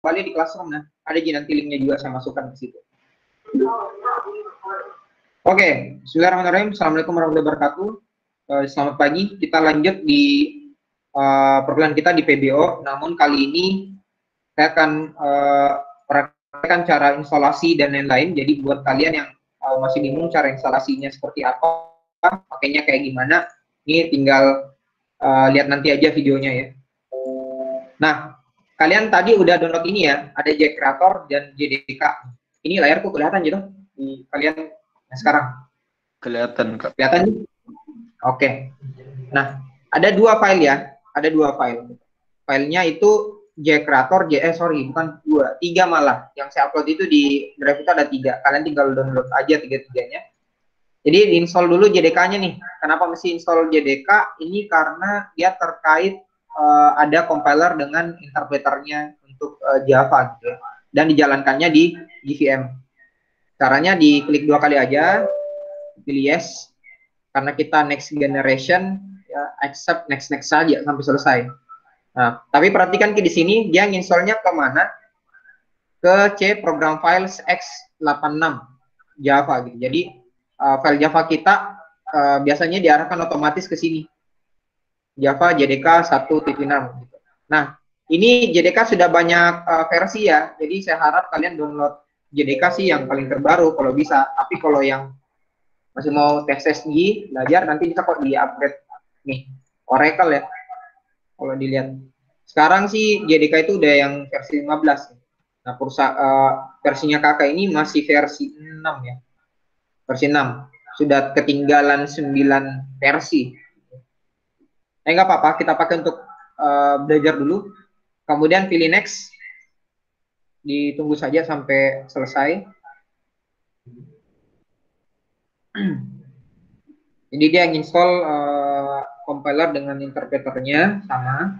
kembali di Classroom. Nah, ada nanti linknya juga saya masukkan ke situ. Oke, bismillahirrahmanirrahim. Assalamualaikum warahmatullahi wabarakatuh. Selamat pagi. Kita lanjut di perkuliahan kita di PBO. Namun kali ini saya akan praktekkan cara instalasi dan lain-lain. Jadi buat kalian yang masih bingung cara instalasinya seperti apa, pakainya kayak gimana, ini tinggal lihat nanti aja videonya ya. Nah, kalian tadi udah download ini ya, ada Jack Creator dan JDK. Ini layarku kelihatan gitu di kalian sekarang? Kelihatan, Kak. Kelihatan? Oke. Nah, ada dua file ya, ada dua file. Filenya itu Jack Creator, bukan dua, tiga malah. Yang saya upload itu di drive itu ada tiga. Kalian tinggal download aja tiga-tiganya. Jadi install dulu JDK-nya nih. Kenapa mesti install JDK? Ini karena dia terkait ada compiler dengan interpreternya untuk Java gitu ya. Dan dijalankannya di JVM. Caranya diklik dua kali aja, pilih yes. Karena kita next generation, ya, accept next saja sampai selesai. Nah, tapi perhatikan di sini dia nginstallnya ke mana? Ke C program files x86 Java gitu. Jadi file Java kita biasanya diarahkan otomatis ke sini. Java JDK 1.6 gitu. Nah, ini JDK sudah banyak versi ya. Jadi saya harap kalian download JDK sih yang paling terbaru kalau bisa. Tapi kalau yang masih mau tes belajar nanti bisa kok di-upgrade nih. Oracle ya. Kalau dilihat. Sekarang sih JDK itu udah yang versi 15. Nah, versinya kakak ini masih versi 6 ya. Versi 6. Sudah ketinggalan 9 versi. Nggak apa-apa, kita pakai untuk belajar dulu. Kemudian pilih next. Ditunggu saja sampai selesai. Jadi dia install compiler dengan interpreternya sama.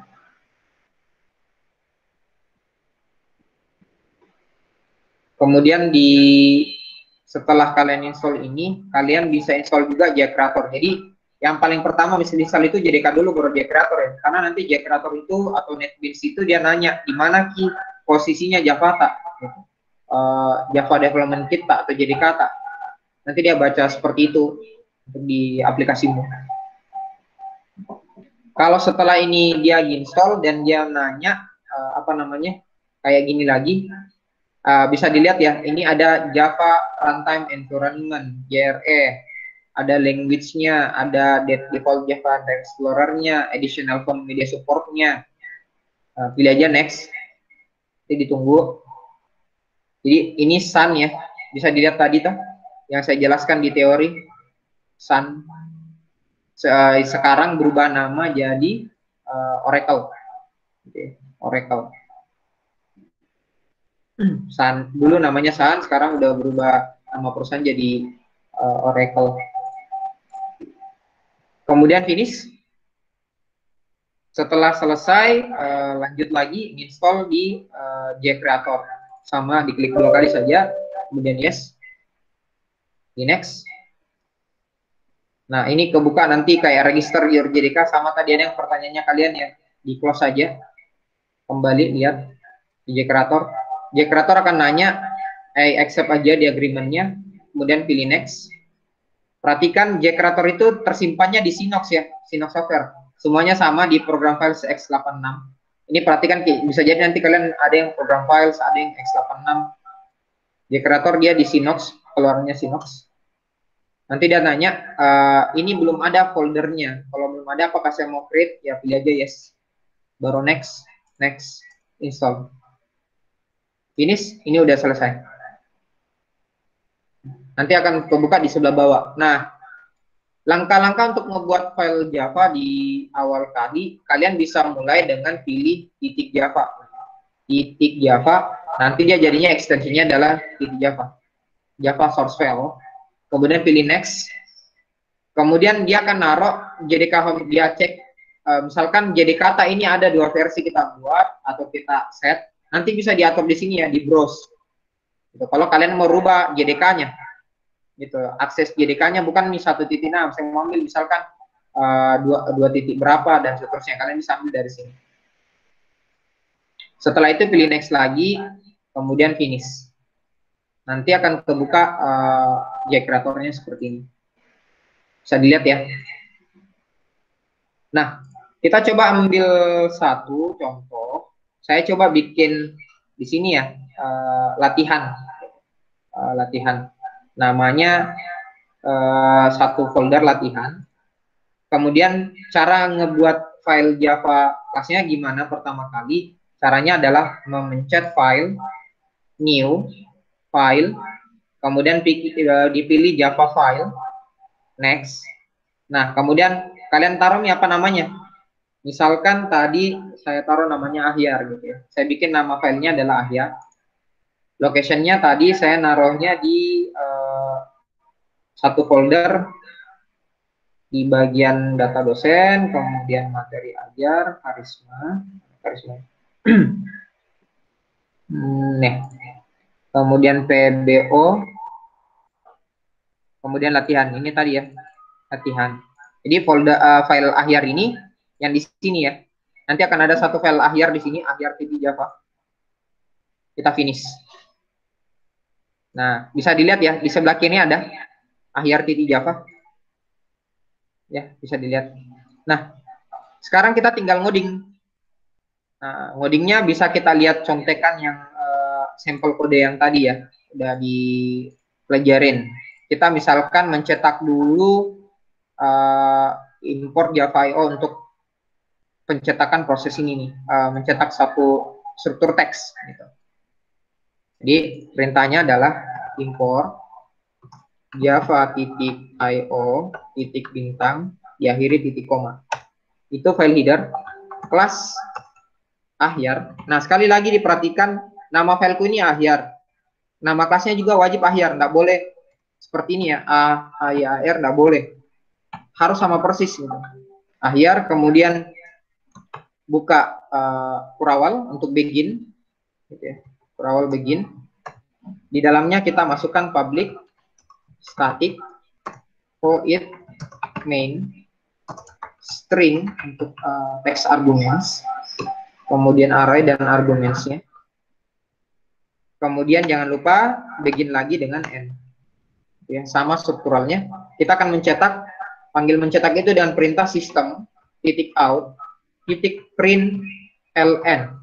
Kemudian setelah kalian install ini, kalian bisa install juga Jack Creator. Jadi yang paling pertama mesti install itu JDK dulu baru Jack Creator ya. Karena nanti Jack Creator itu atau NetBeans itu dia nanya di mana posisinya Java tak, gitu. Java Development Kit tak atau JDK tak. Nanti dia baca seperti itu untuk di aplikasimu. Kalau setelah ini dia install dan dia nanya kayak gini lagi. Bisa dilihat ya, ini ada Java Runtime Environment, JRE, ada language-nya, ada default Java Explorer-nya, additional phone media support-nya. Pilih aja next, jadi ditunggu. Jadi ini Sun ya, bisa dilihat tadi tuh, yang saya jelaskan di teori, Sun. Sekarang berubah nama jadi Oracle. Oracle. Sun dulu namanya Sun, sekarang udah berubah nama perusahaan jadi Oracle. Kemudian finish. Setelah selesai, lanjut lagi install di Jack Creator. Sama diklik dua kali saja, kemudian yes. Di next. Nah, ini kebuka nanti kayak register your JDK, sama tadi ada yang pertanyaannya kalian ya. Di close saja. Kembali lihat di Jack Creator. Jack Creator akan nanya, accept aja di agreement-nya, kemudian pilih next. Perhatikan Jack Creator itu tersimpannya di Synops ya, Synops Software. Semuanya sama di program files x86. Ini perhatikan, bisa jadi nanti kalian ada yang program files, ada yang x86. Jack Creator dia di Synops, keluarnya Synops. Nanti dia nanya, ini belum ada foldernya. Kalau belum ada, apakah saya mau create? Ya pilih aja yes. Baru next, install. Finish, ini udah selesai. Nanti akan kebuka di sebelah bawah. Nah, langkah-langkah untuk membuat file Java di awal kali, kalian bisa mulai dengan pilih titik Java. Titik Java, nanti dia jadinya ekstensinya adalah titik Java. Java source file. Kemudian pilih next. Kemudian dia akan naruh JDK home, dia cek. Misalkan JDK ini ada dua versi kita buat atau kita set. Nanti bisa diatur di sini ya, di browse. Gitu. Kalau kalian mau rubah JDK-nya, gitu, akses JDK-nya bukan nih 1.6, saya mau ambil misalkan 2 titik berapa dan seterusnya, kalian bisa ambil dari sini. Setelah itu pilih next lagi, kemudian finish. Nanti akan kebuka generatornya seperti ini. Bisa dilihat ya. Nah, kita coba ambil satu contoh. Saya coba bikin di sini ya, latihan. Latihan. Namanya satu folder latihan. Kemudian cara ngebuat file Java kelasnya gimana pertama kali? Caranya adalah memencet file, new, file, kemudian dipilih Java file, next. Nah, kemudian kalian taruh nih apa namanya? Misalkan tadi saya taruh namanya Ahyar gitu ya. Saya bikin nama filenya adalah Ahyar. Location-nya tadi saya naruhnya di satu folder di bagian data dosen, kemudian materi ajar, karisma. Nih, kemudian PBO, kemudian latihan. Ini tadi ya, latihan. Jadi folder file Ahyar ini yang di sini ya. Nanti akan ada satu file Ahyar di sini, Ahyar Java. Kita finish. Nah, bisa dilihat ya, di sebelah kiri ada Ahyar Java. Ya, bisa dilihat. Nah, sekarang kita tinggal ngoding. Nah, ngodingnya bisa kita lihat contekan yang sampel kode yang tadi ya, udah dipelajarin. Kita misalkan mencetak dulu import Java.io untuk pencetakan proses ini nih, mencetak satu struktur teks. Gitu. Jadi perintahnya adalah import java.io bintang diakhiri titik koma. Itu file header kelas Ahyar. Nah, sekali lagi diperhatikan nama fileku ini Ahyar. Nama kelasnya juga wajib Ahyar, enggak boleh seperti ini ya, A-Y-A-R, enggak boleh. Harus sama persis gitu. Ahyar, kemudian buka Kurawal untuk begin. Gitu ya. Kurawal begin. Di dalamnya kita masukkan public static void main string untuk text arguments, kemudian array dan argumentsnya. Kemudian jangan lupa begin lagi dengan n. Ya, sama strukturalnya. Kita akan mencetak, panggil mencetak itu dengan perintah sistem titik out titik print ln.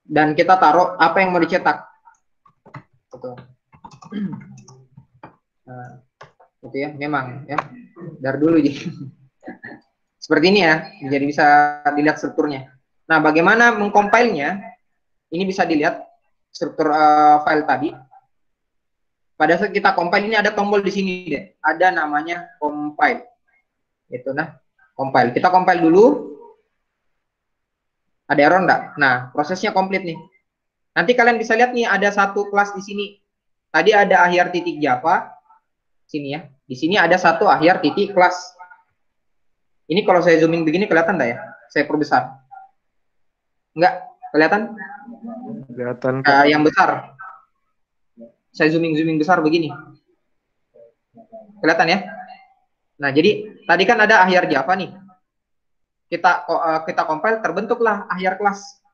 Dan kita taruh apa yang mau dicetak. Betul. Nah, itu ya, memang ya. Dari dulu jadi. Seperti ini ya, jadi bisa dilihat strukturnya. Nah, bagaimana mengcompile-nya? Ini bisa dilihat struktur file tadi. Pada saat kita compile ini ada tombol di sini deh, ada namanya compile. Itu nah, compile. Kita compile dulu. Ada error enggak? Nah, prosesnya komplit nih. Nanti kalian bisa lihat nih ada satu kelas di sini. Tadi ada Ahyar titik Java. Sini ya. Di sini ada satu Ahyar titik kelas. Ini kalau saya zooming begini kelihatan enggak ya? Saya perbesar. Enggak? Kelihatan? Kelihatan. Yang besar. Saya zooming besar begini. Kelihatan ya? Nah, jadi tadi kan ada Ahyar Java nih. Kita compile, terbentuklah Ahyar kelas.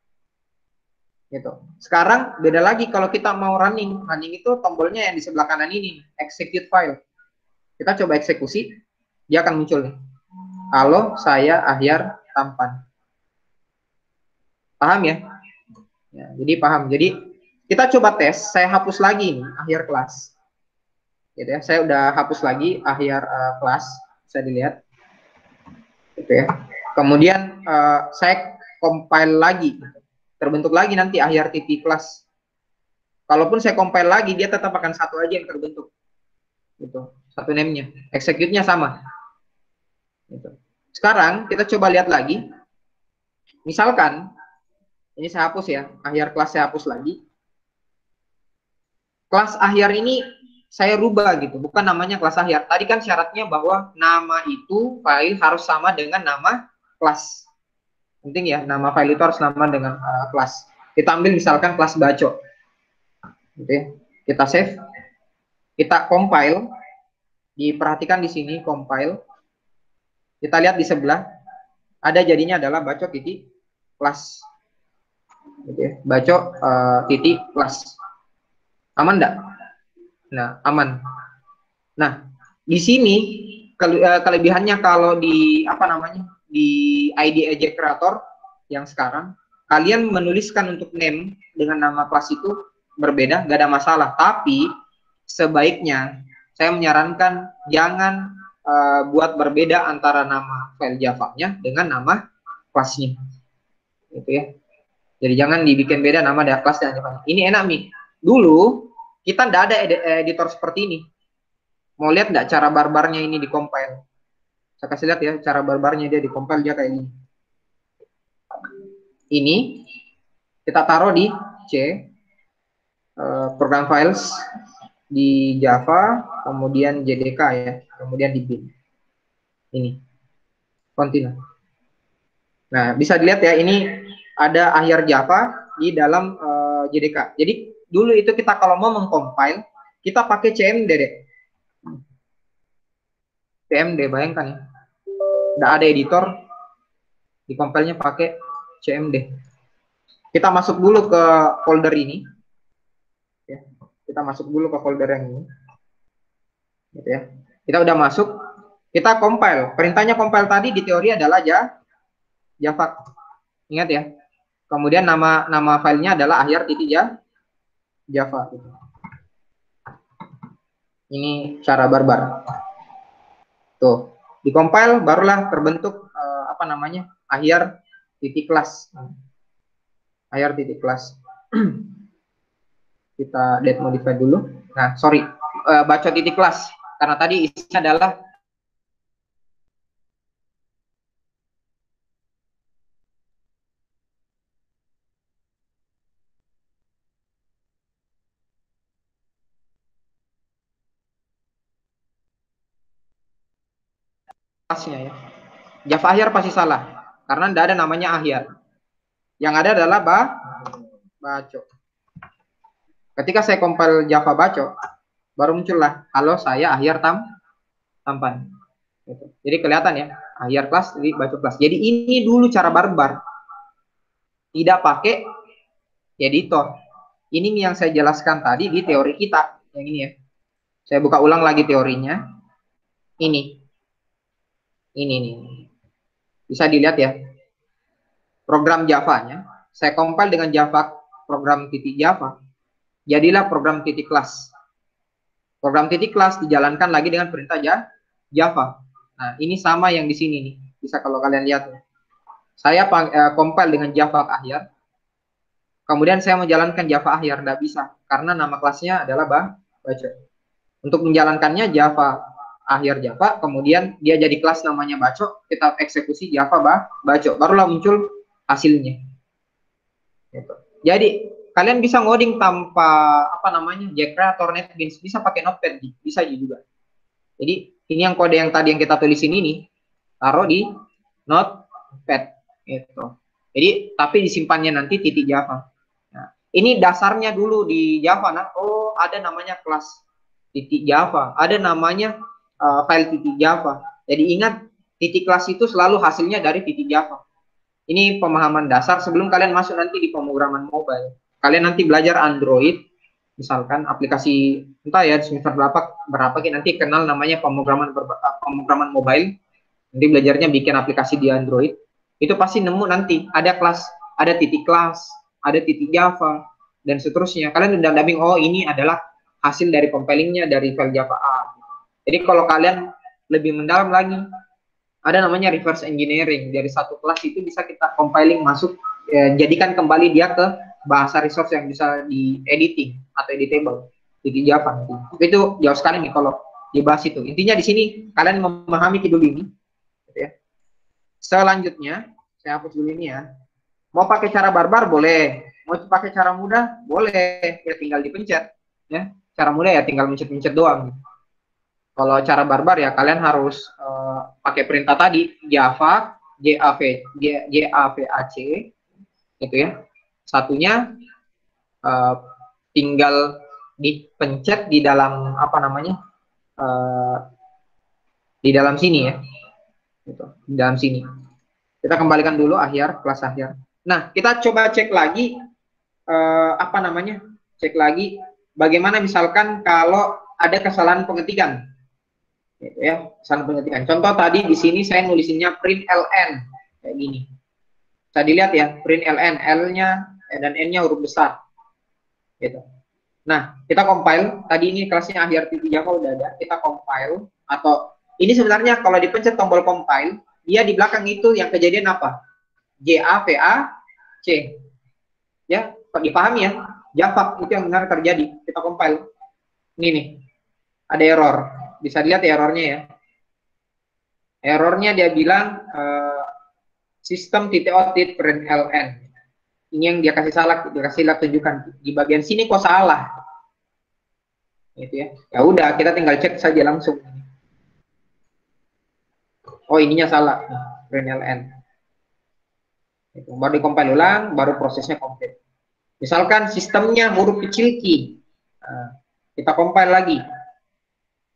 Gitu. Sekarang beda lagi kalau kita mau running. Running itu tombolnya yang di sebelah kanan ini, execute file. Kita coba eksekusi, dia akan muncul nih. Kalau saya Ahyar tampan. Paham ya? Ya, jadi paham. Jadi kita coba tes, saya hapus lagi nih Ahyar kelas. Gitu ya. Saya udah hapus lagi Ahyar kelas, bisa dilihat. Gitu ya. Kemudian saya compile lagi. Terbentuk lagi nanti Ahyar titik kelas. Kalaupun saya compile lagi, dia tetap akan satu aja yang terbentuk. Gitu. Satu name-nya. Execute-nya sama. Gitu. Sekarang kita coba lihat lagi. Misalkan ini saya hapus ya, Ahyar kelas saya hapus lagi. Kelas Ahyar ini saya rubah gitu, bukan namanya kelas Ahyar. Tadi kan syaratnya bahwa nama itu file harus sama dengan nama kelas. Penting ya, nama file itu harus sama dengan kelas. Kita ambil misalkan kelas Baco. Gitu ya. Kita save. Kita compile. Diperhatikan di sini compile. Kita lihat di sebelah ada jadinya adalah Baco titik kelas. gitu ya. Bacok titik kelas. Aman enggak? Nah, aman. Nah, di sini kelebihannya kalau di apa namanya? Di IDE Creator yang sekarang kalian menuliskan untuk name dengan nama kelas itu berbeda, nggak ada masalah. Tapi sebaiknya saya menyarankan jangan buat berbeda antara nama file Java-nya dengan nama kelasnya, gitu ya. Jadi jangan dibikin beda nama dari kelas dan Java. Ini enak nih. Dulu kita nggak ada editor seperti ini. Mau lihat nggak cara barbarnya ini di compile? Saya kasih lihat ya cara barbarnya dia di compile dia kayak ini. Ini kita taruh di C program files di Java, kemudian JDK ya, kemudian di bin. Ini continue. Nah, bisa dilihat ya ini ada akhir Java di dalam JDK. Jadi dulu itu kita kalau mau mengcompile kita pakai CMD deh. CMD bayangkan ya. Nggak ada editor, di compile-nya pakai CMD. Kita masuk dulu ke folder ini. Ya. Kita masuk dulu ke folder yang ini. Gitu ya. Kita udah masuk, kita compile. Perintahnya compile tadi di teori adalah Java. Ingat ya. Kemudian nama filenya adalah akhir titik Java. Gitu. Ini cara barbar. Tuh, di compile barulah terbentuk apa namanya? Akhir titik kelas. Akhir titik kelas. Kita delete modify dulu. Nah, sorry, baca titik kelas karena tadi isinya adalah kelasnya ya. Java akhir pasti salah karena tidak ada namanya akhir. Yang ada adalah baco. Ketika saya compile Java baco, baru muncullah kalau saya akhir tampan. Gitu. Jadi kelihatan ya, akhir kelas di baco kelas. Jadi ini dulu cara barbar. Tidak pakai editor. Ini yang saya jelaskan tadi di teori kita, yang ini ya. Saya buka ulang lagi teorinya. Ini nih. Bisa dilihat ya. Program Java-nya, saya compile dengan Java program titik Java. Jadilah program titik kelas. Program titik kelas dijalankan lagi dengan perintah Java. Nah, ini sama yang di sini nih. Bisa kalau kalian lihat. Saya compile dengan Java akhir. Kemudian saya menjalankan Java akhir, tidak bisa karena nama kelasnya adalah baco. Untuk menjalankannya Java akhir Java, kemudian dia jadi kelas namanya baco, kita eksekusi Java baco, barulah muncul hasilnya. Gitu. Jadi kalian bisa ngoding tanpa apa namanya Creator, NetBeans, bisa pakai Notepad, bisa juga. Jadi ini yang kode yang tadi yang kita tulisin ini taruh di Notepad, gitu. Jadi tapi disimpannya nanti titik Java. Nah, ini dasarnya dulu di Java. Nah, oh ada namanya kelas titik Java, ada namanya file titik Java. Jadi ingat titik kelas itu selalu hasilnya dari titik Java. Ini pemahaman dasar sebelum kalian masuk nanti di pemrograman mobile. Kalian nanti belajar Android, misalkan aplikasi entah ya semester berapa nanti kenal namanya pemrograman mobile. Nanti belajarnya bikin aplikasi di Android. Itu pasti nemu nanti ada kelas, ada titik kelas, ada titik Java dan seterusnya. Kalian udah dubbing, oh ini adalah hasil dari compilingnya dari file Java A. Jadi kalau kalian lebih mendalam lagi, ada namanya reverse engineering. Dari satu kelas itu bisa kita compiling masuk, jadikan kembali dia ke bahasa resource yang bisa di editing atau editable di Java. Itu jauh sekali nih kalau dibahas itu. Intinya di sini kalian memahami dulu ini. Gitu ya. Selanjutnya, saya hapus dulu ini ya. Mau pakai cara barbar boleh, mau pakai cara mudah boleh, ya tinggal dipencet. Ya, cara mudah ya tinggal mencet-mencet doang. Kalau cara barbar ya kalian harus pakai perintah tadi Java JAVAC gitu ya. Satunya tinggal dipencet di dalam apa namanya di dalam sini ya, gitu. Di dalam sini kita kembalikan dulu akhir kelas akhir. Nah, kita coba cek lagi apa namanya? Cek lagi bagaimana misalkan kalau ada kesalahan pengetikan. Gitu ya, kesalahan pengetikan. Contoh tadi di sini saya nulisinnya print ln kayak gini. Bisa dilihat ya, print ln, L-nya dan N-nya huruf besar. Gitu. Nah, kita compile. Tadi ini kelasnya IRTT Java udah ada. Kita compile atau ini sebenarnya kalau dipencet tombol compile, dia di belakang itu yang kejadian apa? JAVA C. Ya, dipahami ya. Java itu yang benar terjadi. Kita compile. Ini nih. Ada error. Bisa dilihat ya errornya ya. Errornya dia bilang sistem titik print ln. Ini yang dia kasih salah, tunjukkan di bagian sini kok salah. Gitu ya. Ya udah, kita tinggal cek saja langsung. Oh, ininya salah. Print ln. Itu. Baru dikompil ulang, baru prosesnya komplit. Misalkan sistemnya huruf kecil Q. Nah, kita compile lagi.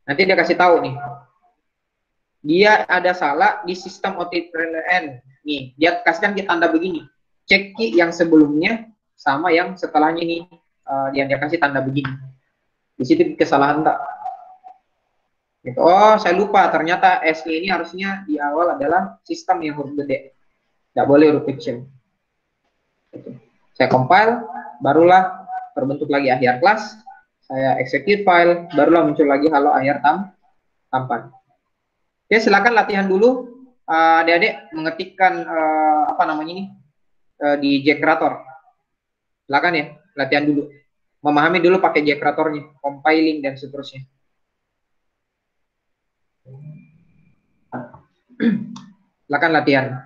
Nanti dia kasih tahu nih. Dia ada salah di sistem OTPRN. Nih, dia kasihkan kita tanda begini. Cek key yang sebelumnya sama yang setelahnya nih. Dia kasih tanda begini. Di situ kesalahan tak? Gitu. Oh, saya lupa. Ternyata SE ini harusnya di awal adalah sistem yang huruf gede. Tidak boleh huruf kecil. Gitu. Saya compile, barulah terbentuk lagi akhir kelas. Saya execute file, barulah muncul lagi halo akhir tampan. Oke, silakan latihan dulu adik-adik mengetikkan apa namanya ini di Jcrator. Silakan ya, latihan dulu. Memahami dulu pakai Jcratornya, compiling dan seterusnya. Silakan latihan.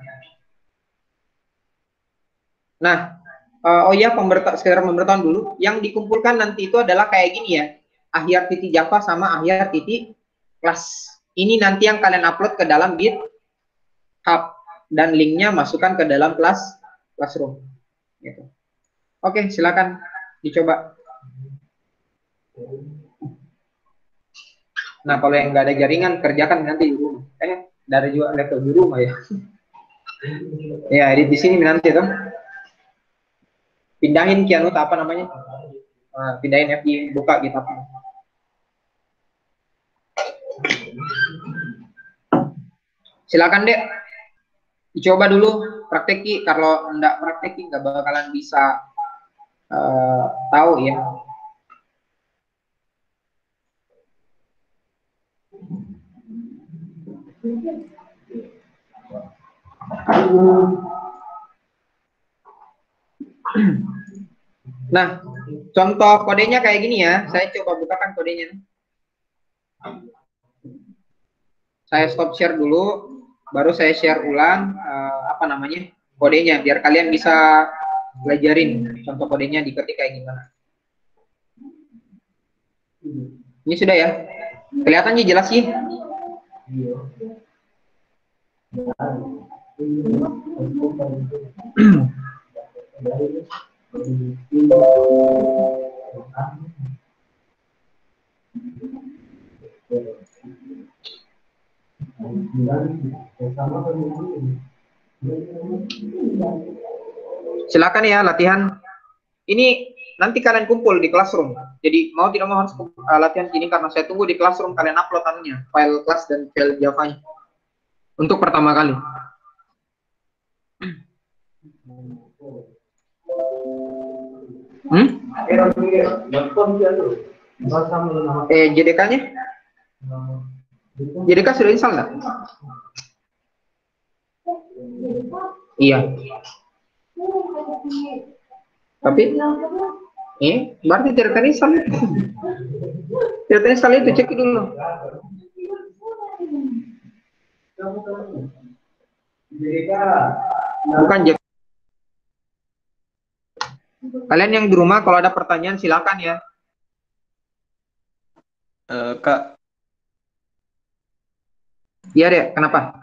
Nah, oh iya, sekedar pemberitahuan dulu. Yang dikumpulkan nanti itu adalah kayak gini ya. Akhir titik Java sama akhir titik kelas. Ini nanti yang kalian upload ke dalam GitHub dan linknya masukkan ke dalam Classroom. Gitu. Oke, silakan dicoba. Nah, kalau yang nggak ada jaringan kerjakan nanti di rumah. Dari juga laptop di rumah ya. Ya, di sini nanti tuh. Pindahin Kianut apa namanya? Pindahin FI, buka GitHub. Silakan Dek, dicoba dulu prakteki. Kalau enggak prakteki nggak bakalan bisa tahu ya. Nah, contoh kodenya kayak gini ya. Saya coba bukakan kodenya. Saya stop share dulu, baru saya share ulang apa namanya kodenya, biar kalian bisa belajarin contoh kodenya diketik kayak gimana. Ini sudah ya, kelihatannya jelas sih. Silakan ya latihan. Ini nanti kalian kumpul di Classroom. Jadi mau tidak mau harus latihan sini karena saya tunggu di Classroom kalian upload anunya, file kelas dan file Java-nya. Untuk pertama kali. JDK-nya? JDK sudah install nggak? Iya. Tapi berarti tidak terinstall. Tidak terinstall itu, cek dulu. Bukan JDK. Kalian yang di rumah kalau ada pertanyaan silakan ya. Kak. Iya deh, kenapa?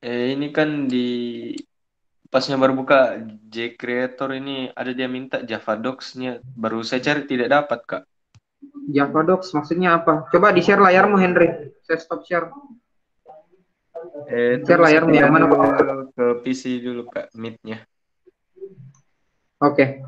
Ini kan di pasnya baru buka Jcreator ini ada dia minta Java Docs-nya. Baru saya cari tidak dapat, Kak. Java Docs maksudnya apa? Coba di-share layarmu, Henry. Saya stop share. Share layarmu yang mana, Pak? Ke PC dulu, Kak, Meet-nya. Oke.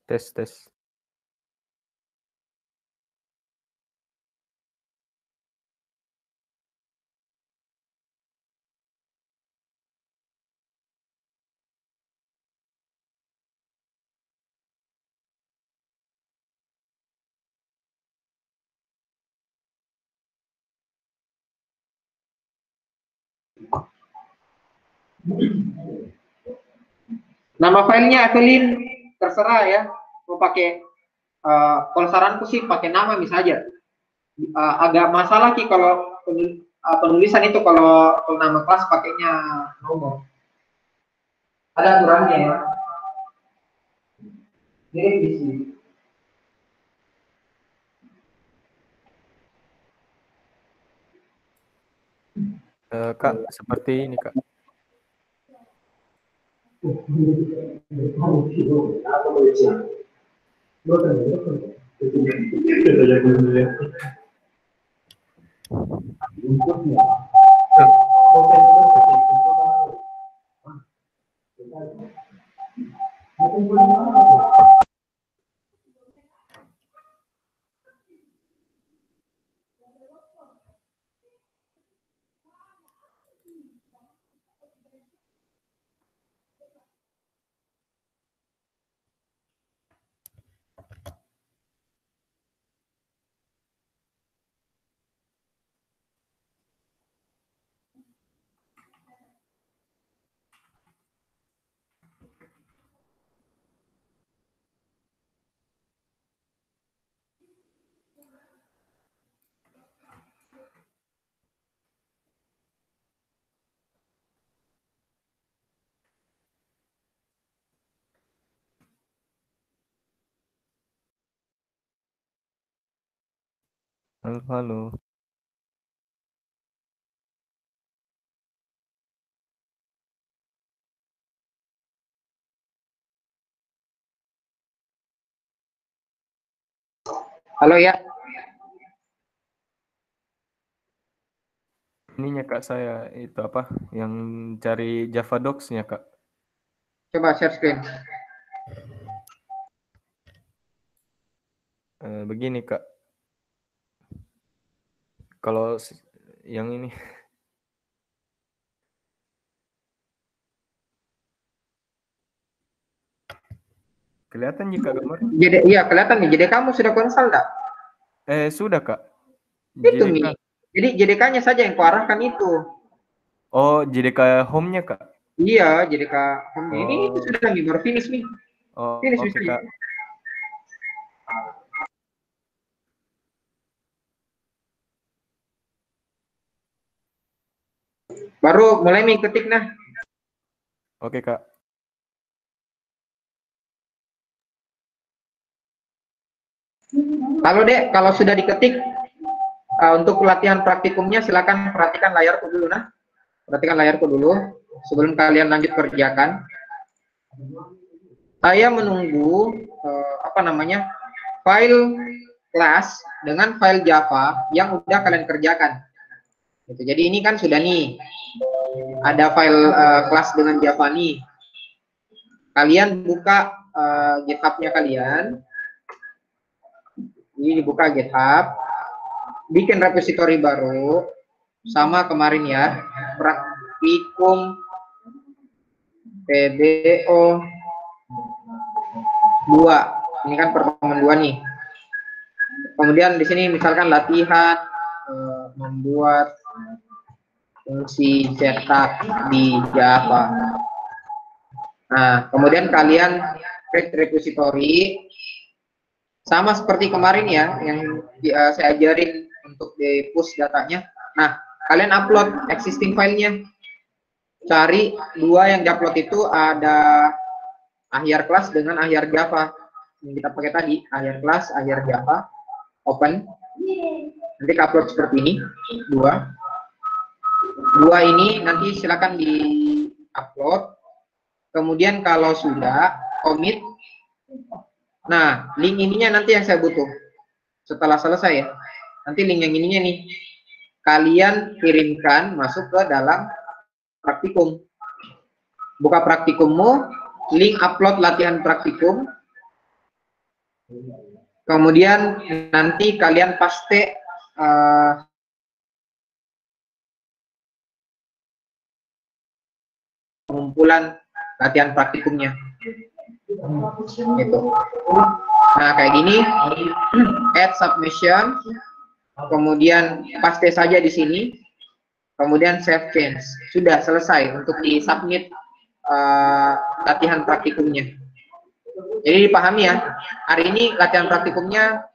Tes tes. Nama filenya Evelyn terserah ya. Mau pakai kalau saranku sih pakai nama bisa aja. Agak masalah ki kalau penulisan itu kalau nama kelas pakainya nomor. Ada aturannya ya. Jadi di sini. Kak, seperti ini Kak. Halo, halo. Halo ya. Ininya Kak, saya itu apa yang cari Java Docs-nya Kak. Coba share screen. Begini Kak. Kalau yang ini kelihatan jika gambar? Jadi iya kelihatan nih. Jadi kamu sudah konsol enggak? Sudah Kak. Itu JDK. Mi. Jadi JDK-nya saja yang kuarahkan itu. Oh, JDK home-nya Kak. Iya, JDK ini Oh, sudah Mi baru finish nih. oh Finish oke bisa Kak. Baru mulai nih ketik nah. Oke, Kak. Kalau Dek, kalau sudah diketik untuk latihan praktikumnya silakan perhatikan layarku dulu nah. Perhatikan layarku dulu sebelum kalian lanjut kerjakan. Saya menunggu apa namanya? File kelas dengan file Java yang udah kalian kerjakan. Gitu. Jadi ini kan sudah nih ada file kelas dengan Java nih. Kalian buka GitHub-nya kalian. Ini dibuka GitHub, bikin repository baru, sama kemarin ya, praktikum PBO 2. Ini kan pertemuan 2 nih. Kemudian di sini misalkan latihan membuat fungsi cetak di Java. Nah, kemudian kalian create repository sama seperti kemarin ya, yang saya ajarin untuk di push datanya. Nah, kalian upload existing filenya. Cari dua yang diupload itu ada akhir kelas dengan akhir Java. Yang kita pakai tadi, akhir kelas, akhir Java. Open. Nanti upload seperti ini, dua. Dua ini nanti silakan di upload. Kemudian kalau sudah commit. Nah, link ininya nanti yang saya butuh. Setelah selesai ya. Nanti link yang ininya nih. Kalian kirimkan masuk ke dalam praktikum. Buka praktikummu, link upload latihan praktikum. Kemudian nanti kalian paste pengumpulan latihan praktikumnya. Gitu. Nah, kayak gini, add submission, kemudian paste saja di sini, kemudian save change. Sudah selesai untuk di-submit latihan praktikumnya. Jadi dipahami ya, hari ini latihan praktikumnya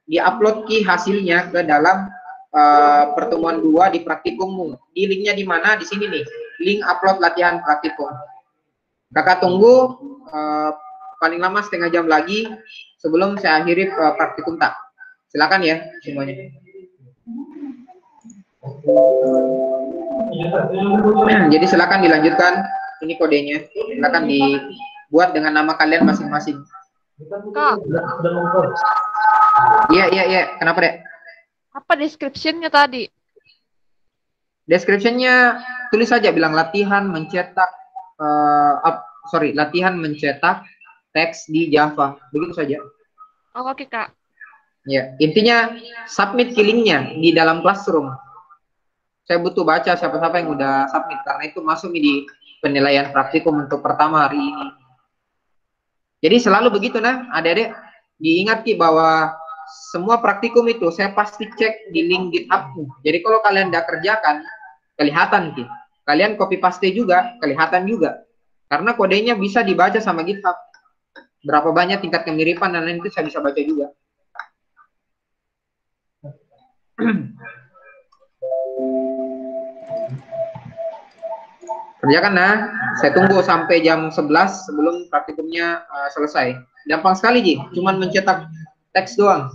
di-upload hasilnya ke dalam pertemuan 2 di praktikummu. Di linknya di mana? Di sini nih, link upload latihan praktikum. Kakak tunggu paling lama setengah jam lagi sebelum saya akhiri praktikum tak. Silakan ya semuanya. Jadi silakan dilanjutkan. Ini kodenya. Silakan dibuat dengan nama kalian masing-masing. Kak, Iya. Kenapa, Dek? apa description-nya tadi? Description-nya tulis saja bilang latihan mencetak latihan mencetak teks di Java. Begitu saja. Oh, oke, Kak. Ya, intinya submit linknya di dalam Classroom. Saya butuh baca siapa-siapa yang udah submit karena itu masuk di penilaian praktikum untuk pertama hari ini. Jadi selalu begitu nah, adik-adik diingat Ki bahwa semua praktikum itu saya pasti cek di link GitHub-mu. Jadi kalau kalian udah kerjakan kelihatan Ki. Kalian copy paste juga kelihatan juga. Karena kodenya bisa dibaca sama GitHub. Berapa banyak tingkat kemiripan dan lain itu saya bisa baca juga. Kerjakan nah, saya tunggu sampai jam 11 sebelum praktikumnya selesai. Gampang sekali Ji, cuman mencetak teks doang.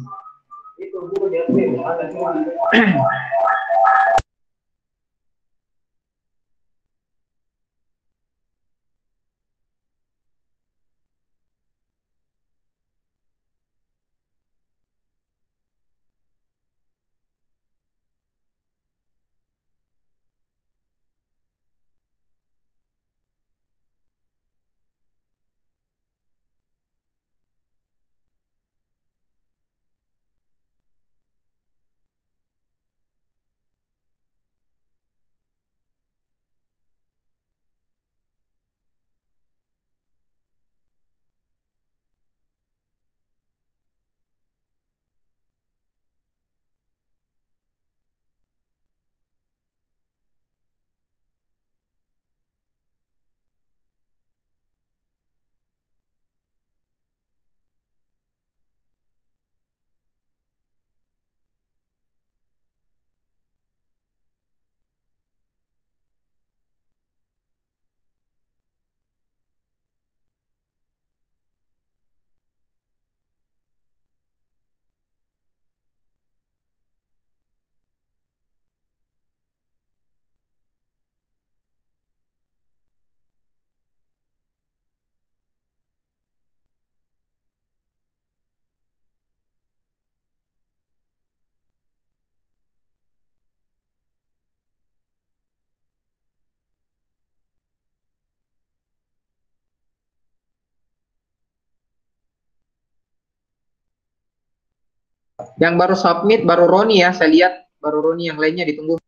Yang baru submit baru Roni ya, saya lihat baru Roni, yang lainnya ditunggu.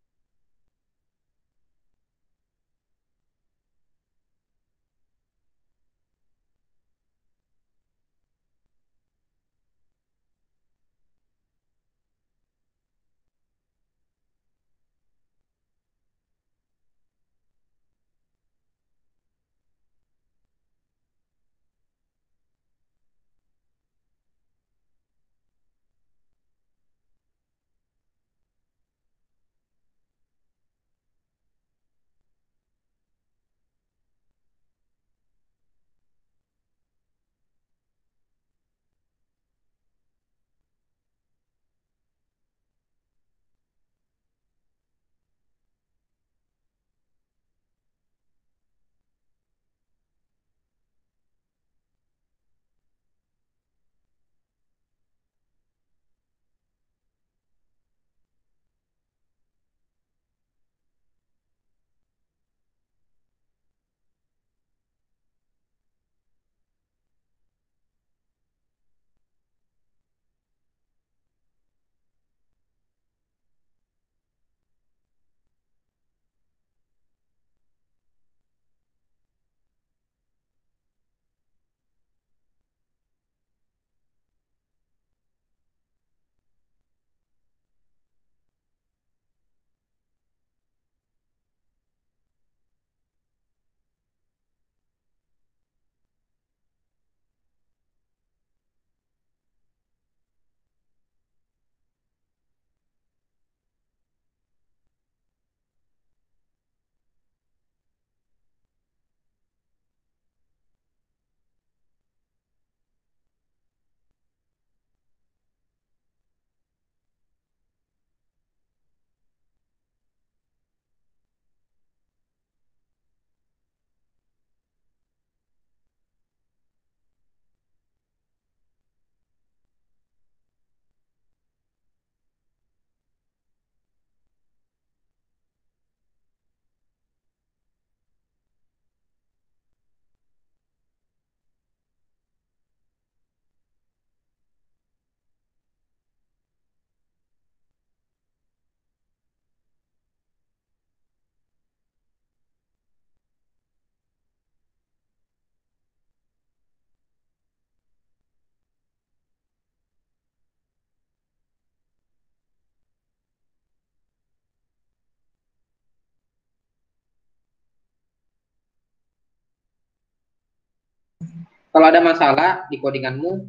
Kalau ada masalah di codinganmu,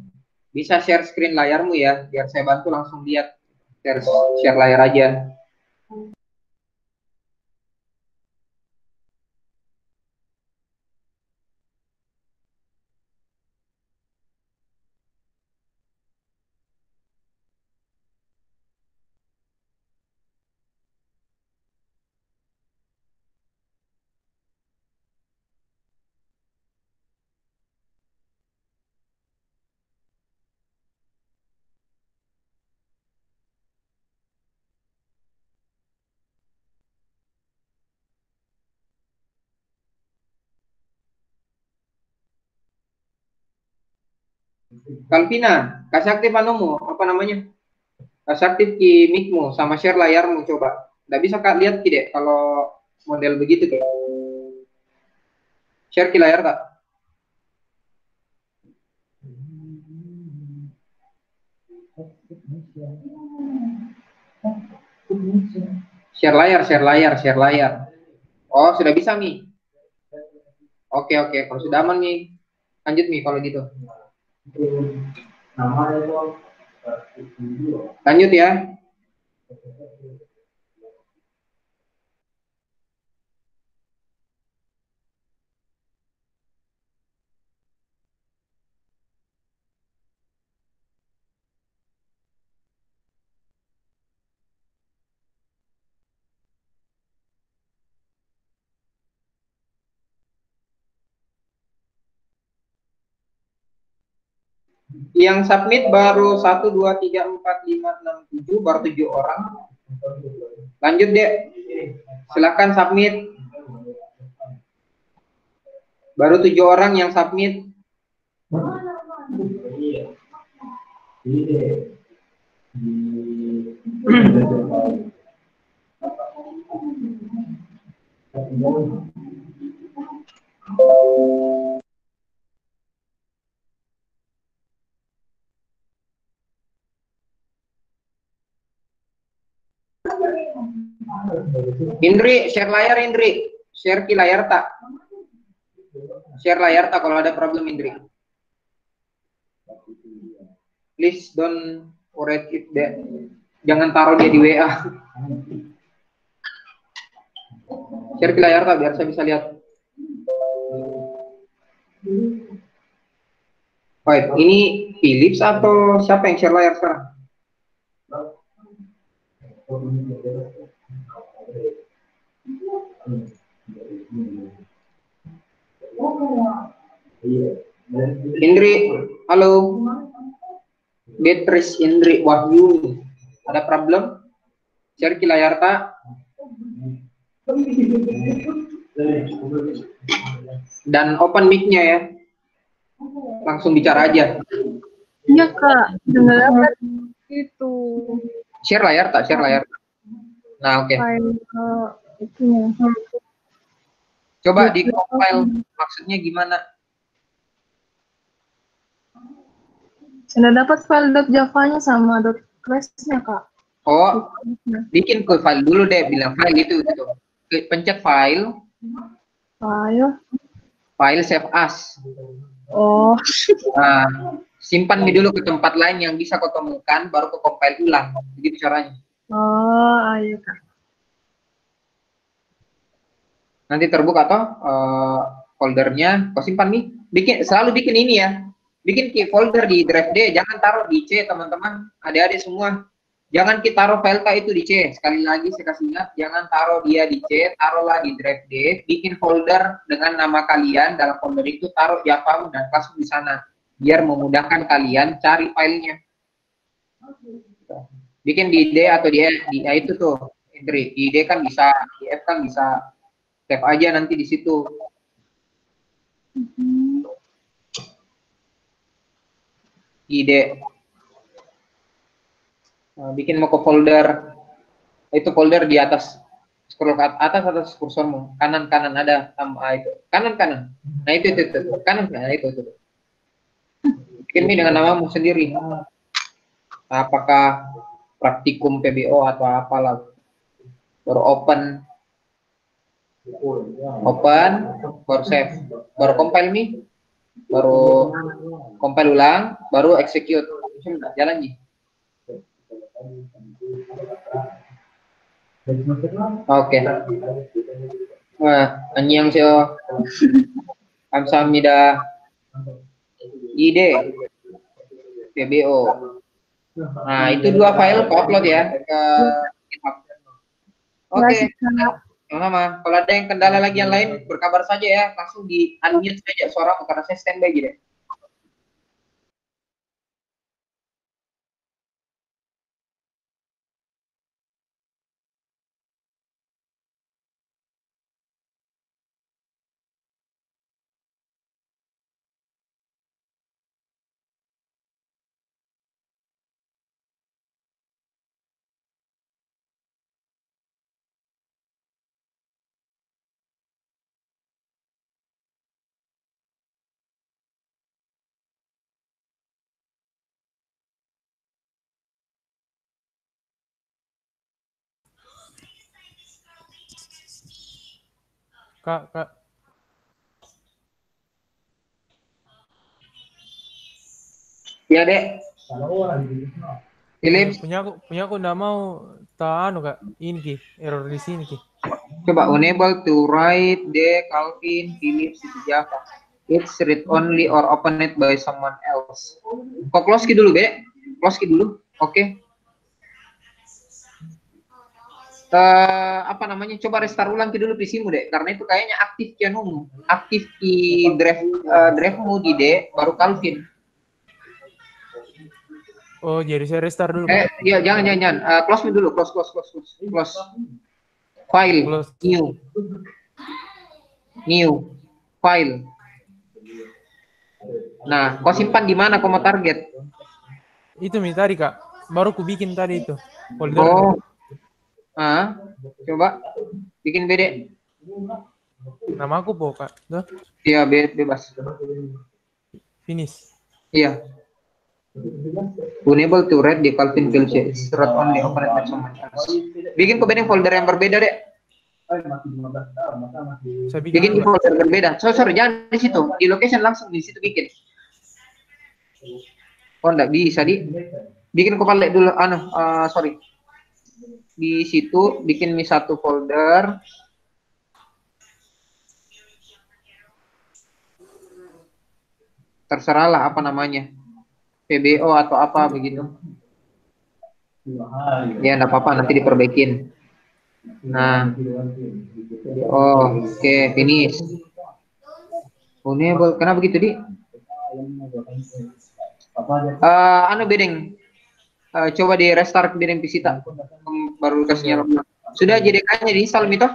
bisa share screen layarmu ya, biar saya bantu langsung lihat. Share layar aja. Kalvina, kasih aktif anumu, apa namanya? Kasih aktif ki micmu sama share layarmu coba. Nggak bisa Kak lihat ki deh kalau model begitu Ki. Share ki layar Kak. Share layar, share layar, share layar. Oh, sudah bisa Mi. Oke, oke, kalau sudah aman Mi. Lanjut Mi kalau gitu. Lanjut ya. Yang submit baru 1, 2, 3, 4, 5, 6, 7, baru 7 orang. Lanjut deh. Silakan submit. Baru 7 orang yang submit. Indri, share layar Indri. Share ki layar tak? Share layar tak kalau ada problem Indri. Please don't forget it that. Jangan taruh dia di WA. Share ki layar tak biar saya bisa lihat. Baik, ini Philips atau siapa yang share layar sekarang? Indri, halo. Beatrice Indri Wahyu, ada problem? Share ki layar tak? Dan open mic-nya ya. Langsung bicara aja. Iya Kak, dengar dapat itu Share layar tak? Share layar. Nah, oke. file itunya. Coba di compile maksudnya gimana? Sudah dapat file .java-nya sama .class-nya Kak. Oh, bikin ke file dulu deh, bilang file gitu. Pencet file, file save as. Oh, Nah, simpan dulu ke tempat lain yang bisa kau temukan, baru kau compile ulang. Begitu caranya. oh, ayo Kak. Nanti terbuka toh foldernya, kau simpan nih. Selalu bikin ini ya. Bikin key folder di drive D, jangan taruh di C teman-teman, adik-adik semua. Jangan kita taruh file K itu di C. Sekali lagi saya kasih ingat, jangan taruh dia di C, taruhlah di drive D. Bikin folder dengan nama kalian, dalam folder itu taruh Java dan kelas di sana, biar memudahkan kalian cari filenya. Bikin di D atau di A itu tuh, Indri. Di D kan bisa, di F kan bisa. Save aja nanti di situ. Ide. Bikin mau ke folder. Itu folder di atas. Scroll ke atas kursormu. Kanan ada tambah itu. Kanan. Nah itu. Kanan nah itu. Bikin ini dengan namamu sendiri. Apakah praktikum PBO atau apalah. Baru open, baru save, baru compile nih. Baru compile ulang, baru execute. Jalan nih. Oke. Annyeonghaseyo. Kamsahamnida. Ide PBO. Nah, itu dua file upload ya ke GitHub. Oke. Sama. Kalau ada yang kendala lagi yang lain, berkabar saja ya. Langsung di unmute saja suara karena saya standby gitu. Kak. Ya, Dek. Philips. Punya aku enggak mau Kak. Ini Ki, error di sini Ki. Coba unable to write the Calvin Philips di Java. It's read only or opened by someone else. Kok close ki dulu, Dek? Close ki dulu. Oke. Apa namanya? Coba restart ulang ki dulu PC-mu, Dek. Karena itu kayaknya aktif ki anumu. Aktif ki drive-mu di D baru Calvin. Oh, jadi saya restart dulu. Ya, jangan. Close dulu, close. File, Close. new, file. Nah, kau simpan di mana? Kau mau target? Itu tadi Kak, baru ku bikin tadi itu. folder. Oh, coba bikin BD. Nama aku po, Kak. Tuh, Iya, bebas. finish. Iya. Unable to read the Calvin Kilsey. Surat only operate maximum. Bikin ke BD folder yang berbeda, Dek. Saya Bikin di bikin juga. folder berbeda. Sorry, jangan di situ. Di location langsung di situ bikin. Oh, enggak bisa bikin kepala dulu. Sorry. Di situ bikin satu folder. Terserahlah apa namanya. PBO atau apa begitu. Ya, enggak apa-apa, nanti diperbaikin. Nah. Oke, finish. Enable. Kenapa begitu, Di? Bedeng. Coba di restart bedeng PC tak. Baru kasihnya. Sudah JDK-nya diinstal Mito?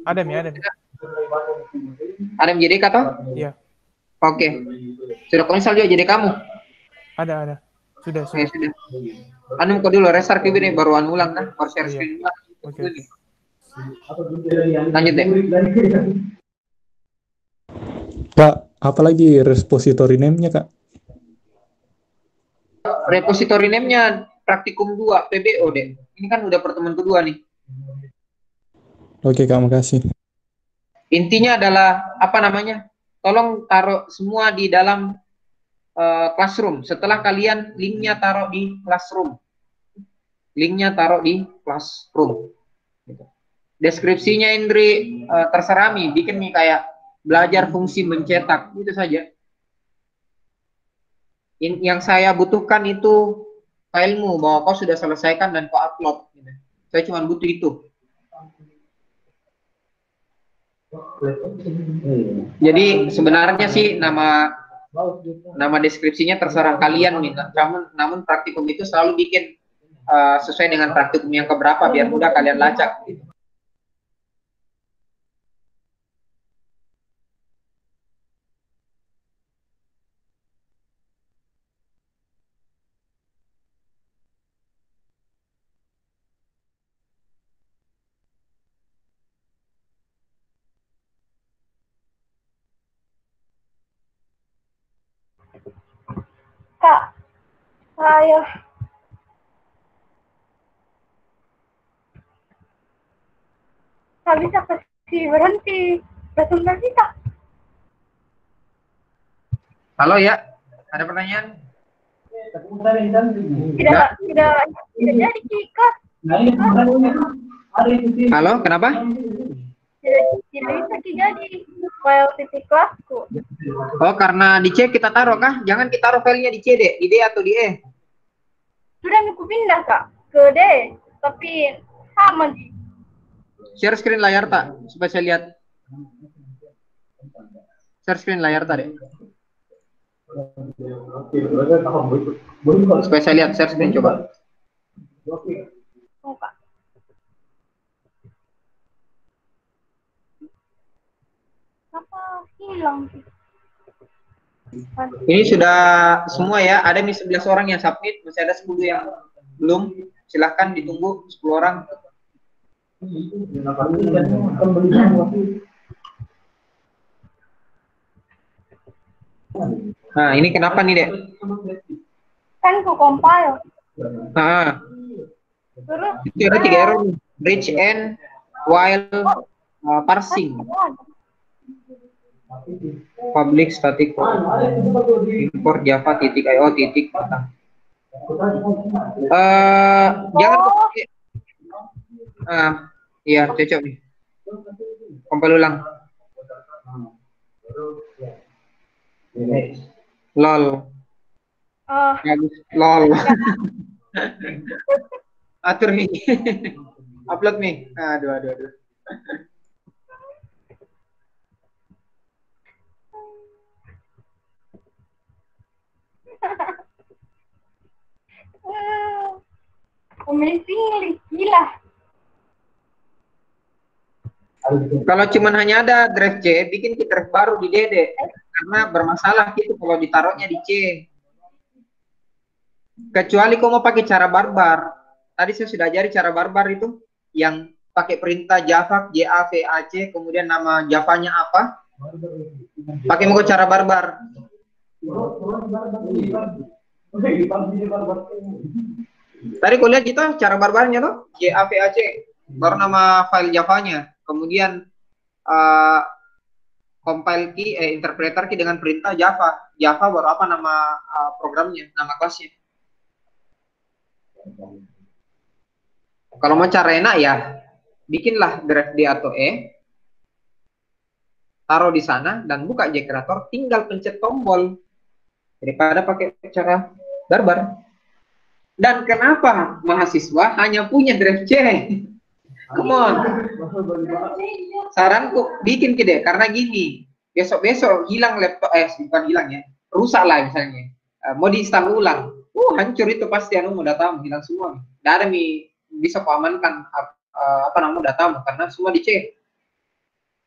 Ada mi, ada mi. Ada JDK toh? Iya, Oke. Sudah kau install juga JDK kamu? ada. Sudah. Sudah. Kau dulu restart bedeng baru ulang kan? Baru share Iya. screen. Oke. Lanjut deh. Kak, apalagi repository name-nya, Kak? Repository name-nya praktikum 2 PBO deh. Ini kan udah pertemuan kedua nih. Oke, Kak, makasih. Intinya adalah apa namanya? Tolong taruh semua di dalam classroom. Setelah kalian linknya taruh di classroom. Linknya taruh di classroom. Deskripsinya Indri terserah mi, bikin nih kayak belajar fungsi mencetak itu saja. Yang saya butuhkan itu filemu bahwa kau sudah selesaikan dan kau upload. Saya cuma butuh itu. Jadi sebenarnya sih nama deskripsinya terserah kalian minta. Namun praktikum itu selalu bikin sesuai dengan praktikum yang keberapa biar mudah kalian lacak. Gitu. Kak, saya nggak bisa kasih berhenti presentasi Kak. Halo ya, ada pertanyaan? Tidak jadi Kak. Halo, kenapa? Tidak bisa jadi file titik kelasku. Oh, karena di C kita taruh kah? Jangan kita taruh filenya di C deh, di D atau di E. Sudah aku pindah Kak ke D, tapi sama sih. Share screen layar tak? Supaya saya lihat. Share screen layar tak deh. Supaya saya lihat share screen coba. Oh, Kak. Apa hilang sih? Ini sudah semua ya, ada nih 11 orang yang submit, masih ada 10 yang belum. Silahkan ditunggu 10 orang. Nah, ini kenapa nih, Dek? Kan ku compile. Nah, Terus itu ada 3 error nih. Reach and while parsing. Public static import Java .io titik. Jangan pakai. Iya, cocok nih. Compile ulang. Lol. Lol. Atur nih. Upload nih. Aduh. Amazing, gila. Kalau cuman hanya ada drive C, bikin kita drive baru di DD. Karena bermasalah gitu kalau ditaruhnya di C. Kecuali kau mau pakai cara barbar. tadi saya sudah ajari cara barbar itu, yang pakai perintah Java, JAVAC, kemudian nama Javanya apa, pakai mau cara barbar. Tadi kau lihat kita cara barbarnya tuh, JAVAC, baru nama file Javanya, kemudian compile key, interpreter key dengan perintah Java. Java baru apa nama programnya, nama kelasnya. Kalau mau cara enak ya, bikinlah drive D atau E, taruh di sana dan buka jkrator, tinggal pencet tombol daripada pakai cara barbar. Dan kenapa mahasiswa hanya punya drive C? Come on. Saranku bikin kide, karena gini, besok-besok hilang laptop, bukan hilang ya, rusak lah misalnya, mau diinstal ulang, hancur itu pasti datamu hilang semua. Tidak ada bisa kuamankan apa namanya datamu karena semua dicek.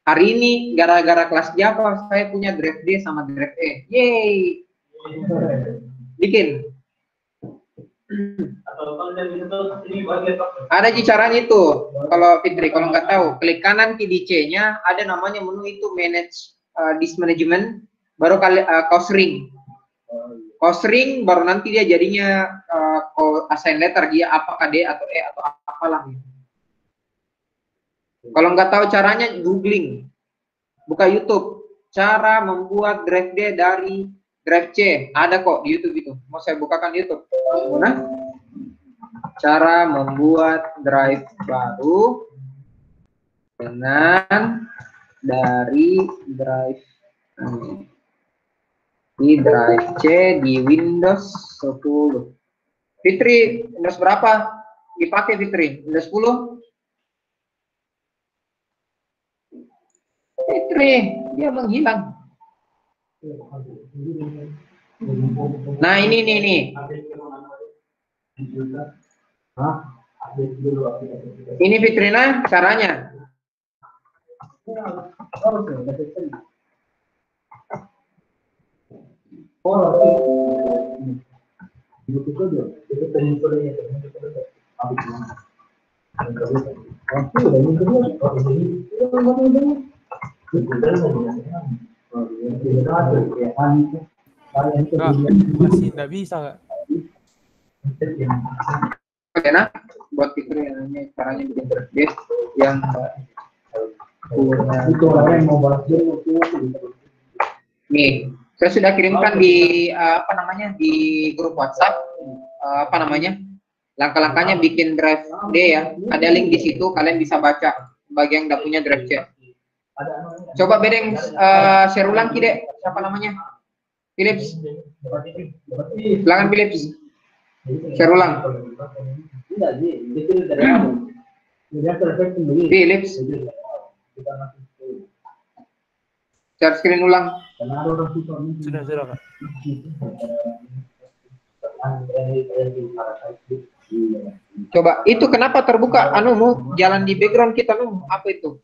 Hari ini gara-gara kelas Java saya punya drive D sama drive E, yeay, bikin. Ada caranya itu. Kalau Fitri, kalau nggak tahu, klik kanan di C-nya ada namanya menu itu manage disk management, baru kau sering. Kau sering baru nanti dia jadinya kau assign letter dia apakah D atau E atau apalah. Kalau nggak tahu caranya googling, buka YouTube, cara membuat drive D dari drive C, ada kok di YouTube itu. Mau saya bukakan YouTube. Mana? Cara membuat drive baru dengan dari drive di drive C di Windows 10. Fitri, Windows berapa dipakai Fitri? Windows 10? Fitri, dia menghilang. Nah ini nih. Ini Fitrina caranya. Kak, masih tidak bisa Kak. Oke, nah, buat Fitri yang caranya bikin drive yang nih, saya sudah kirimkan di apa namanya di grup WhatsApp apa namanya langkah-langkahnya bikin drive D ya. Ada link di situ, kalian bisa baca bagi yang tidak punya drive C. Coba bedeng share ulang kide, siapa namanya? Philips. Silakan Philips. Share ulang. Philips. Share screen ulang. Sudah Kak. Coba itu kenapa terbuka anumu jalan di background kita apa itu?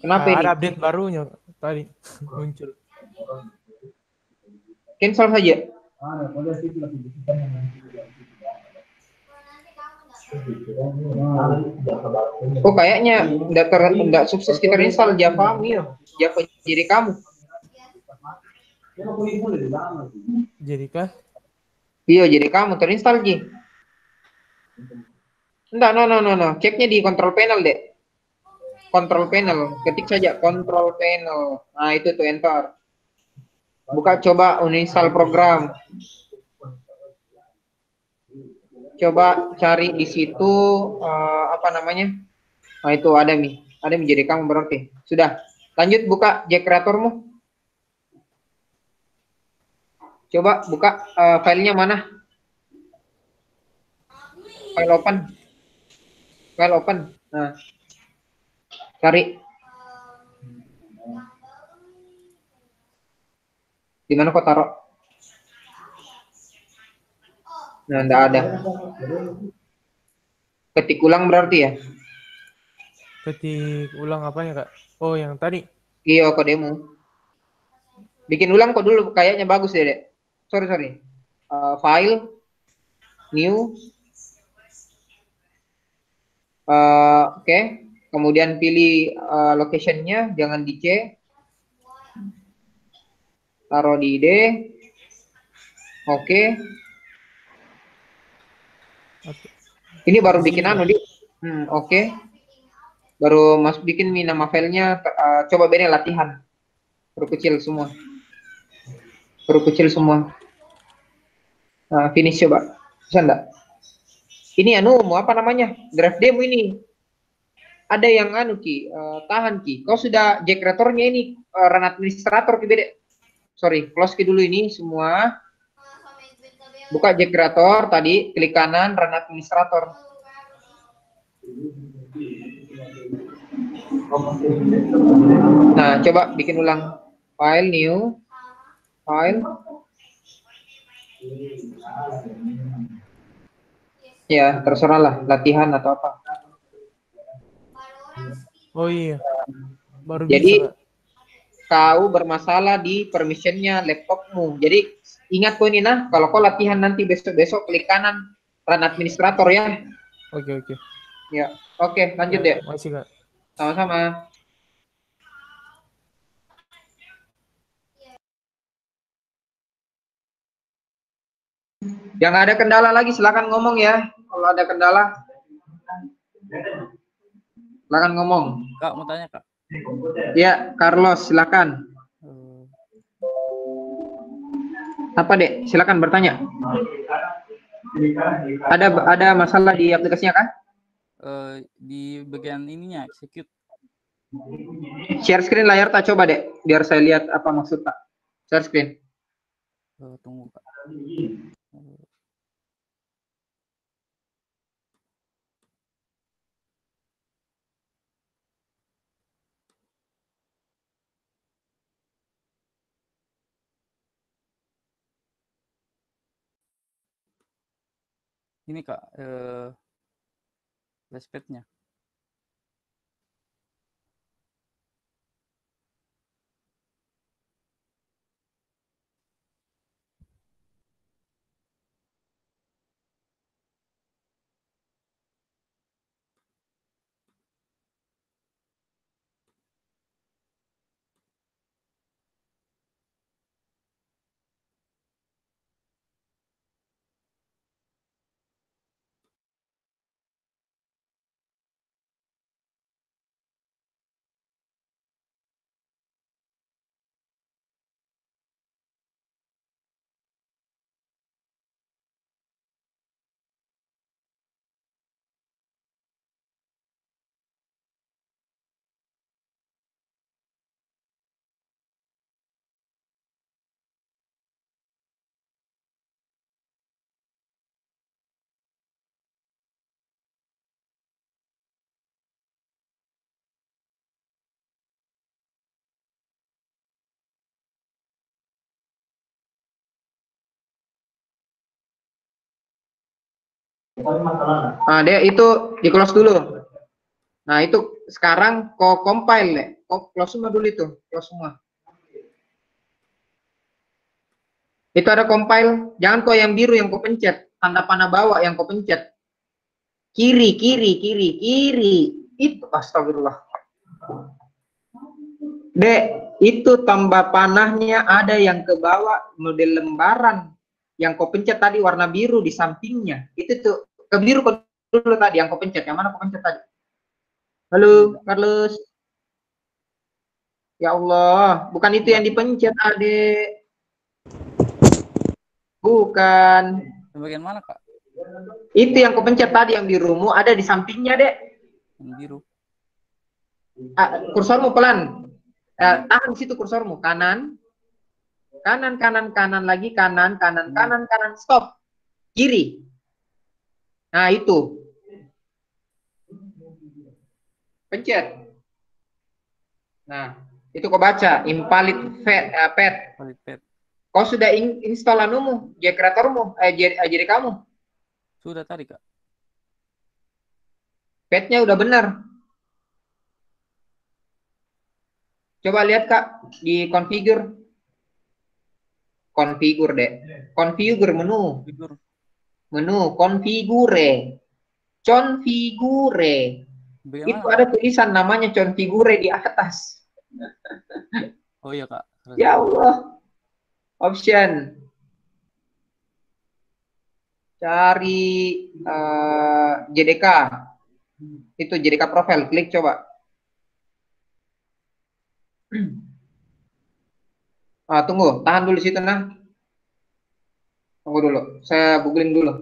Kenapa ini? Ada update barunya tadi muncul. Cancel saja. Oh kayaknya tidak sukses kita install Java Java jadi kamu. Jadi kah? Iya jadi kamu terinstall Ji. Enggak, no. Ceknya di control panel deh. Control panel, ketik saja control panel. Nah itu tuh enter. Buka coba uninstall program. Coba cari di situ apa namanya? Nah itu ada menjadi kamu berarti. Sudah. Lanjut buka jkratormu. Coba buka filenya mana? File open. Nah. Cari. Di mana kok taruh? Nah, enggak ada. Ketik ulang berarti ya? Ketik ulang apanya Kak? Oh yang tadi. Iya, kodemu. Bikin ulang kok dulu, kayaknya bagus deh, Dek. Sorry. File, new, Oke. Kemudian pilih location-nya, jangan di C. Taruh di D. Oke. Ini baru bikin anu di. Oke. Baru bikin nama filenya. Coba beda latihan. Perkecil semua. Finish coba. Bisa enggak? Ini anu mau apa namanya? Draft demo ini. Ada yang anu Ki, tahan Ki. Kau sudah generatornya ini run administrator Ki beda. Sorry, close Ki dulu ini semua. Buka generator tadi, klik kanan run administrator. Nah, coba bikin ulang. File new. File. Ya, terserah lah latihan atau apa. Oh iya. Baru Jadi bisa, Kak. kau bermasalah di permissionnya laptopmu. Jadi ingat kau ini nah, kalau kau latihan nanti besok-besok klik kanan run administrator ya. Oke. Ya, oke, lanjut deh. Makasih, Kak. Sama-sama. Yang ada kendala lagi silakan ngomong ya. Kalau ada kendala, silakan ngomong. Kak, mau tanya, Kak. Ya, Carlos, silakan. Apa dek? Silakan bertanya. Ada masalah di aplikasinya kan? Di bagian ininya, execute. Share screen layar tak coba dek, biar saya lihat apa maksud tak. Share screen. Tunggu, Kak. Ini, Kak, flashpad-nya. Nah, dia itu di close dulu. Nah, itu sekarang kau compile deh. Kau close semua dulu itu, close semua. Itu ada compile, jangan kau yang biru yang kau pencet, tanda panah bawah yang kau pencet. Kiri. Itu astagfirullah. Dek, itu tambah panahnya ada yang ke bawah model lembaran yang kau pencet tadi warna biru di sampingnya. Itu tuh ke biru dulu tadi yang kau pencet. Yang mana kau pencet tadi? Halo, Carlos. Ya Allah, bukan itu yang dipencet, Adek. Bukan. Bagian mana, Kak? Itu yang kau pencet tadi yang birumu ada di sampingnya, Dek. Yang biru. Kursormu pelan. Tahan situ kursormu. Kanan lagi, kanan, stop. Kiri. Nah, itu. Pencet. Nah, itu kau baca invalid pad. Kau sudah install anumu, generatormu, jadi kamu. Sudah tadi, Kak. Padnya udah benar. Coba lihat Kak di configure. Configure deh. Configure menu. Menu configure. configure. Itu Bagaimana? ada tulisan namanya configure di atas. Oh iya kak. Ya Allah. Option. Cari JDK. Itu JDK profile. Klik coba. Tunggu. Tahan dulu situ, nah. Tunggu dulu. Saya googling dulu.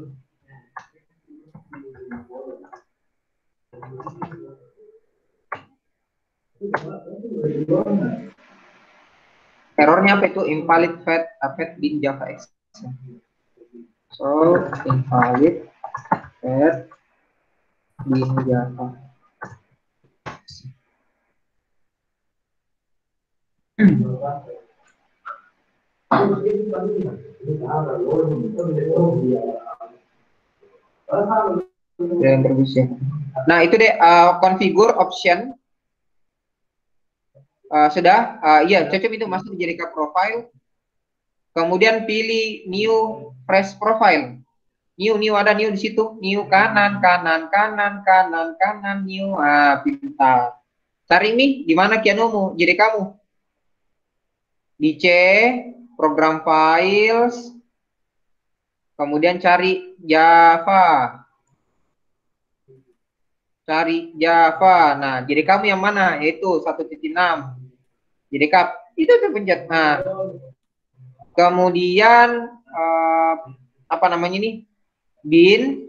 Errornya apa itu? Invalid fat bin Java exception. So, invalid fat bin Java. Yang terbisa. Nah, itu deh configure option. Sudah, iya cocok itu masuk di JDK profile. Kemudian pilih new fresh profile. New ada new di situ. New kanan new. Pintar. Cari nih di mana Kianomu, JDK kamu. Di C, program files. Kemudian cari Java. Cari Java. Nah, jadi kamu yang mana? Yaitu 1.6. Jadi itu terpencet. Nah, kemudian apa namanya ini? Bin.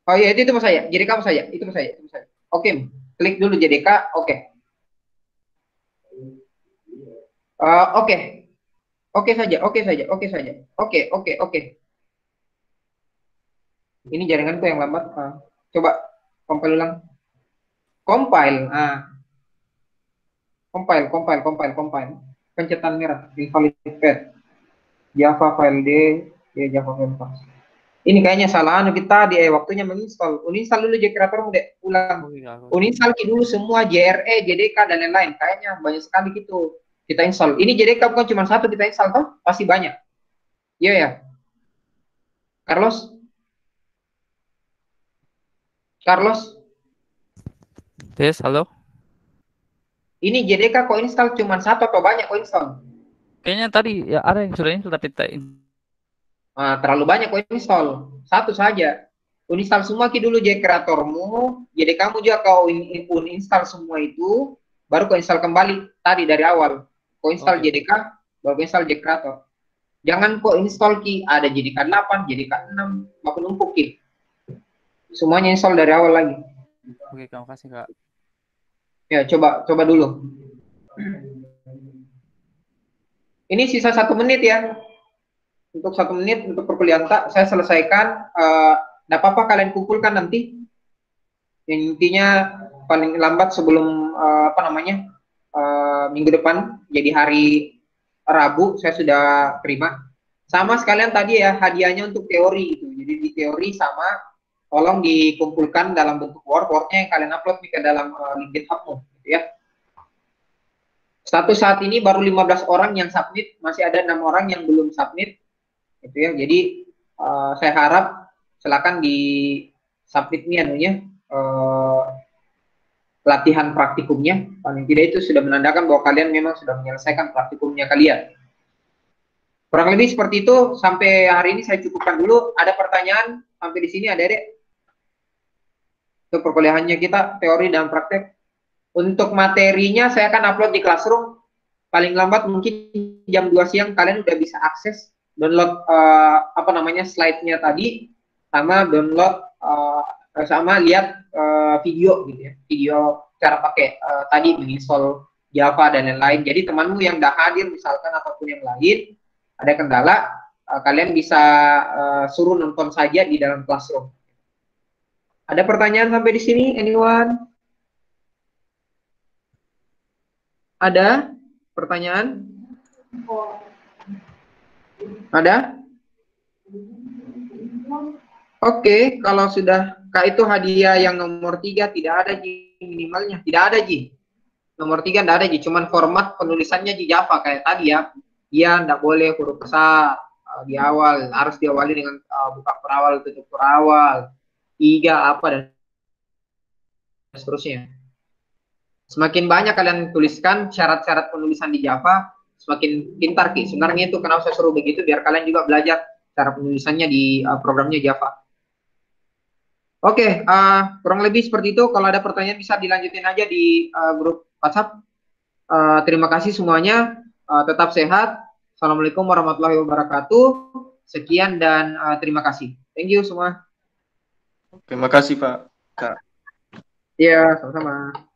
Oh iya, itu saya. Jadi kamu saya. Itu saya. Oke, klik dulu JDK. Oke. Oke saja. Oke. Ini jaringanku yang lambat. Coba compile ulang. Compile. Compile. Pencetan merah. Invalid fat. Java file D. Ya, Java file pas. Ini kayaknya salah kita di waktunya menginstall. Uninstall dulu Jkrator deh. Ulang. Uninstall dulu semua JRE, JDK dan lain-lain. Kayaknya banyak sekali gitu. Kita install. Ini JDK bukan cuma satu kita install toh? Pasti banyak. Iya ya. Carlos. Yes, halo. Ini JDK kok install cuma satu atau banyak kok install? Kayaknya tadi ya ada yang sudah install tapi tak terlalu banyak kok install. Satu saja. Uninstall semua dulu Jkratormu. Jadi kamu juga kau uninstall semua itu, baru kau install kembali tadi dari awal. Kau install JDK, baru kau install Jkrator. Jangan kau install ada JDK 8, JDK 6, baku numpuk semuanya install dari awal lagi. Oke, terima kasih kak. Ya, coba dulu. Ini sisa 1 menit ya. Untuk 1 menit untuk perkuliahan saya selesaikan. Tidak apa-apa kalian kumpulkan nanti. Yang intinya paling lambat sebelum minggu depan, jadi hari Rabu saya sudah terima. Sama sekalian tadi ya hadiahnya untuk teori itu. Jadi di teori sama. Tolong dikumpulkan dalam bentuk Word-nya yang kalian upload ke dalam link GitHub-mu, gitu ya. Status saat ini baru 15 orang yang submit, masih ada 6 orang yang belum submit, gitu ya. Jadi saya harap silakan di submit nih latihan praktikumnya. Paling tidak itu sudah menandakan bahwa kalian memang sudah menyelesaikan praktikumnya kalian. Kurang lebih seperti itu. Sampai hari ini saya cukupkan dulu. Ada pertanyaan sampai di sini, adik-adik? Untuk perkuliahannya kita teori dan praktek. Untuk materinya saya akan upload di Classroom paling lambat mungkin jam 2 siang. Kalian udah bisa akses download slide-nya tadi, sama download sama lihat video gitu ya, video cara pakai tadi menginstall Java dan lain-lain. Jadi temanmu yang udah hadir misalkan ataupun yang lain ada kendala, kalian bisa suruh nonton saja di dalam Classroom. Ada pertanyaan sampai di sini, anyone? Ada pertanyaan? Ada? Oke, kalau sudah Kak itu hadiah yang nomor 3 tidak ada Ji, minimalnya tidak ada Ji. Nomor 3 tidak ada Ji, cuman format penulisannya di Java kayak tadi ya. Iya, tidak boleh huruf besar di awal, harus diawali dengan buka perawal, tutup perawal. tiga apa dan seterusnya. Semakin banyak kalian tuliskan syarat-syarat penulisan di Java, semakin pintar Ki. Sebenarnya itu kenapa saya suruh begitu, biar kalian juga belajar cara penulisannya di programnya Java. Oke, kurang lebih seperti itu. Kalau ada pertanyaan bisa dilanjutin aja di grup WhatsApp. Terima kasih semuanya. Tetap sehat. Assalamualaikum warahmatullahi wabarakatuh. Sekian dan terima kasih. Thank you semua. Terima kasih Pak. Kak. Iya, sama-sama.